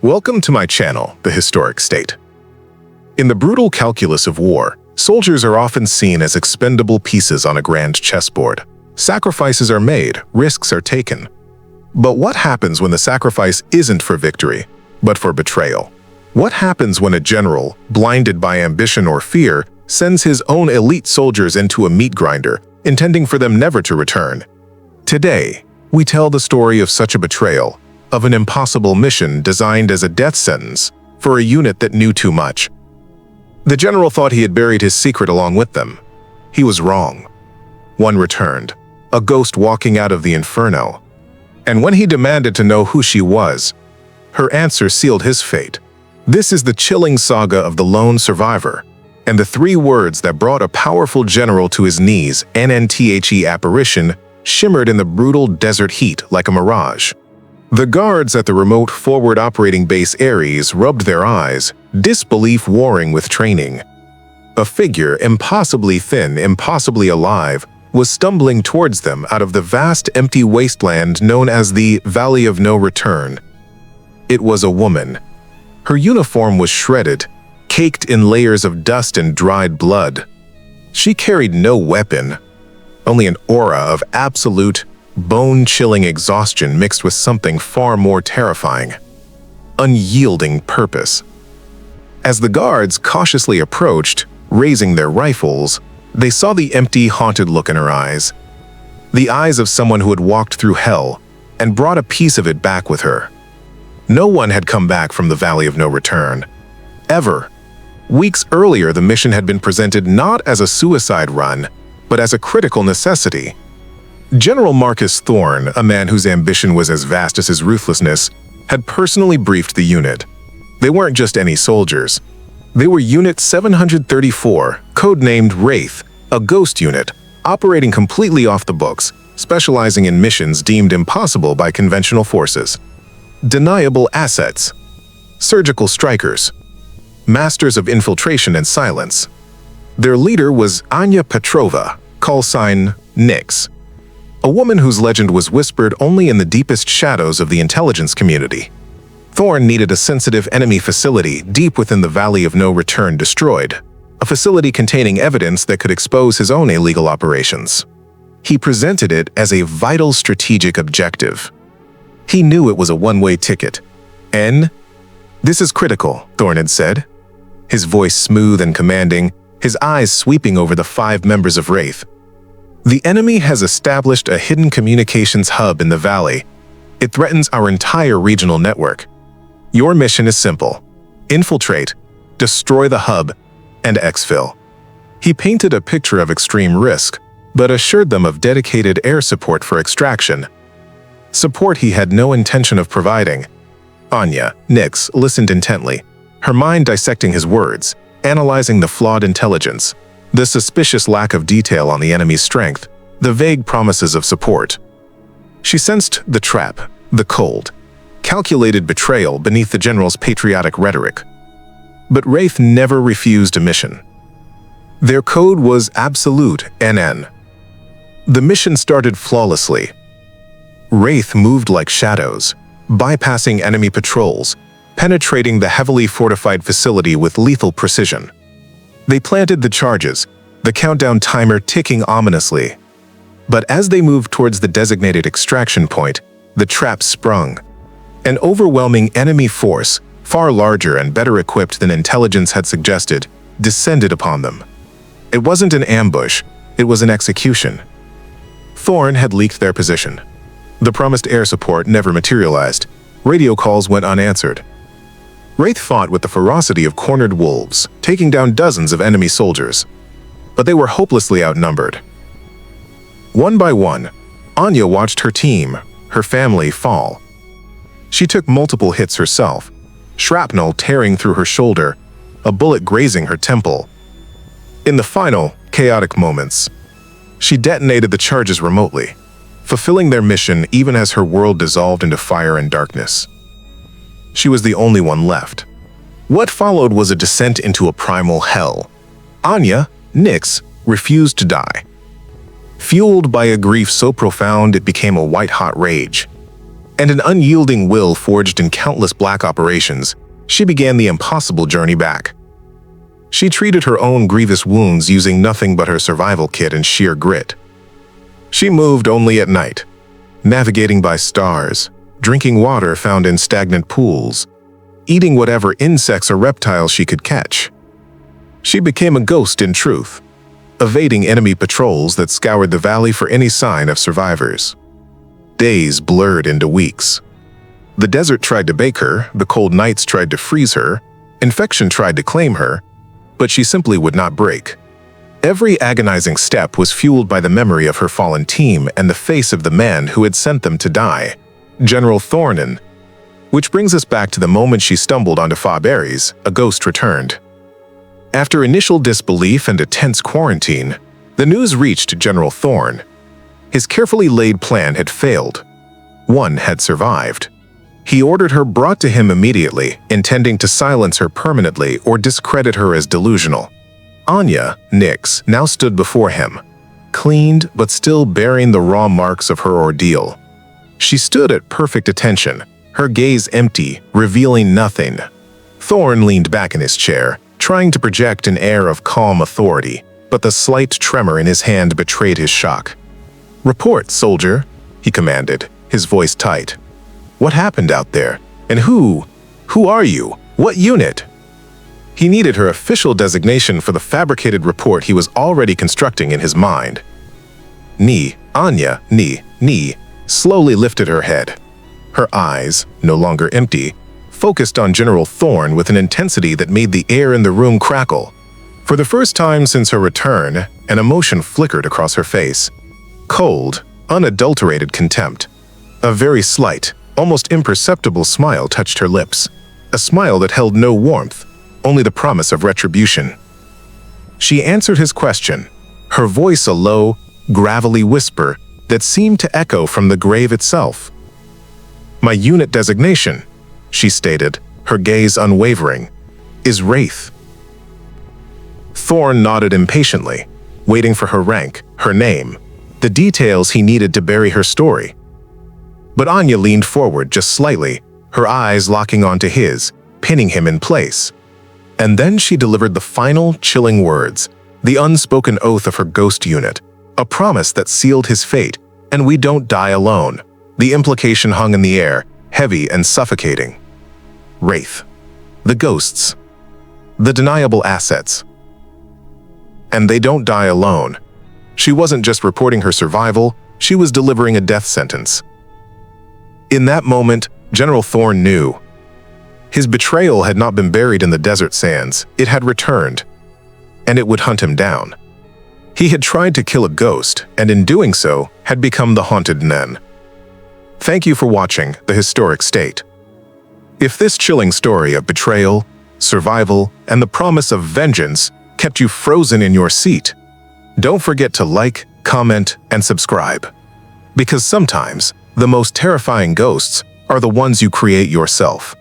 Welcome to my channel, The Historic State. In the brutal calculus of war, soldiers are often seen as expendable pieces on a grand chessboard. Sacrifices are made, risks are taken. But what happens when the sacrifice isn't for victory, but for betrayal? What happens when a general, blinded by ambition or fear, sends his own elite soldiers into a meat grinder, intending for them never to return? Today, we tell the story of such a betrayal, of an impossible mission designed as a death sentence for a unit that knew too much. The general thought he had buried his secret along with them. He was wrong. One returned, a ghost walking out of the inferno. And when he demanded to know who she was, her answer sealed his fate. This is the chilling saga of the lone survivor, and the three words that brought a powerful general to his knees, NNTHE apparition, shimmered in the brutal desert heat like a mirage. The guards at the remote forward operating base Ares rubbed their eyes, disbelief warring with training. A figure, impossibly thin, impossibly alive, was stumbling towards them out of the vast empty wasteland known as the Valley of No Return. It was a woman. Her uniform was shredded, caked in layers of dust and dried blood. She carried no weapon, only an aura of absolute, bone-chilling exhaustion mixed with something far more terrifying: unyielding purpose. As the guards cautiously approached, raising their rifles, they saw the empty, haunted look in her eyes. The eyes of someone who had walked through hell and brought a piece of it back with her. No one had come back from the Valley of No Return. Ever. Weeks earlier, the mission had been presented not as a suicide run, but as a critical necessity. General Marcus Thorne, a man whose ambition was as vast as his ruthlessness, had personally briefed the unit. They weren't just any soldiers. They were Unit 734, codenamed Wraith, a ghost unit, operating completely off the books, specializing in missions deemed impossible by conventional forces. Deniable assets. Surgical strikers. Masters of infiltration and silence. Their leader was Anya Petrova, call sign Nyx. A woman whose legend was whispered only in the deepest shadows of the intelligence community. Thorne needed a sensitive enemy facility deep within the Valley of No Return destroyed, a facility containing evidence that could expose his own illegal operations. He presented it as a vital strategic objective. He knew it was a one-way ticket. This is critical, Thorne had said, his voice smooth and commanding, his eyes sweeping over the 5 members of Wraith. The enemy has established a hidden communications hub in the valley. It threatens our entire regional network. Your mission is simple: infiltrate, destroy the hub, and exfil. He painted a picture of extreme risk, but assured them of dedicated air support for extraction. Support he had no intention of providing. Anya, Nyx, listened intently, her mind dissecting his words, analyzing the flawed intelligence, the suspicious lack of detail on the enemy's strength, the vague promises of support. She sensed the trap, the cold, calculated betrayal beneath the general's patriotic rhetoric. But Wraith never refused a mission. Their code was absolute NN. The mission started flawlessly. Wraith moved like shadows, bypassing enemy patrols, penetrating the heavily fortified facility with lethal precision. They planted the charges, the countdown timer ticking ominously. But as they moved towards the designated extraction point, the trap sprung. An overwhelming enemy force, far larger and better equipped than intelligence had suggested, descended upon them. It wasn't an ambush, it was an execution. Thorne had leaked their position. The promised air support never materialized. Radio calls went unanswered. Wraith fought with the ferocity of cornered wolves, taking down dozens of enemy soldiers. But they were hopelessly outnumbered. One by one, Anya watched her team, her family, fall. She took multiple hits herself, shrapnel tearing through her shoulder, a bullet grazing her temple. In the final, chaotic moments, she detonated the charges remotely, fulfilling their mission even as her world dissolved into fire and darkness. She was the only one left. What followed was a descent into a primal hell. Anya, Nyx, refused to die. Fueled by a grief so profound it became a white-hot rage. and an unyielding will forged in countless black operations, she began the impossible journey back. She treated her own grievous wounds using nothing but her survival kit and sheer grit. She moved only at night, navigating by stars, drinking water found in stagnant pools, eating whatever insects or reptiles she could catch. She became a ghost in truth, evading enemy patrols that scoured the valley for any sign of survivors. Days blurred into weeks. The desert tried to bake her, the cold nights tried to freeze her, infection tried to claim her, but she simply would not break. Every agonizing step was fueled by the memory of her fallen team and the face of the man who had sent them to die, General Thorne. Which brings us back to the moment she stumbled onto Fauberry's, a ghost returned. After initial disbelief and a tense quarantine, the news reached General Thorne. His carefully laid plan had failed. One had survived. He ordered her brought to him immediately, intending to silence her permanently or discredit her as delusional. Anya, Nyx, now stood before him, cleaned but still bearing the raw marks of her ordeal. She stood at perfect attention, her gaze empty, revealing nothing. Thorne leaned back in his chair, trying to project an air of calm authority, but the slight tremor in his hand betrayed his shock. "Report, soldier," he commanded, his voice tight. "What happened out there? And who are you? What unit?" He needed her official designation for the fabricated report he was already constructing in his mind. Anya, slowly lifted her head. Her eyes, no longer empty, focused on General Thorne with an intensity that made the air in the room crackle. For the first time since her return, an emotion flickered across her face. Cold, unadulterated contempt. A very slight, almost imperceptible smile touched her lips. A smile that held no warmth, only the promise of retribution. She answered his question, her voice a low, gravelly whisper that seemed to echo from the grave itself. "My unit designation," she stated, her gaze unwavering, "is Wraith." Thorne nodded impatiently, waiting for her rank, her name, the details he needed to bury her story. But Anya leaned forward just slightly, her eyes locking onto his, pinning him in place. And then she delivered the final, chilling words, the unspoken oath of her ghost unit, a promise that sealed his fate, and we don't die alone. The implication hung in the air, heavy and suffocating. Wraith. The ghosts. The deniable assets. And they don't die alone. She wasn't just reporting her survival, she was delivering a death sentence. In that moment, General Thorne knew. His betrayal had not been buried in the desert sands, it had returned, and it would hunt him down. He had tried to kill a ghost, and in doing so, had become the haunted Nen. Thank you for watching The Historic State. If this chilling story of betrayal, survival, and the promise of vengeance kept you frozen in your seat, don't forget to like, comment, and subscribe. Because sometimes, the most terrifying ghosts are the ones you create yourself.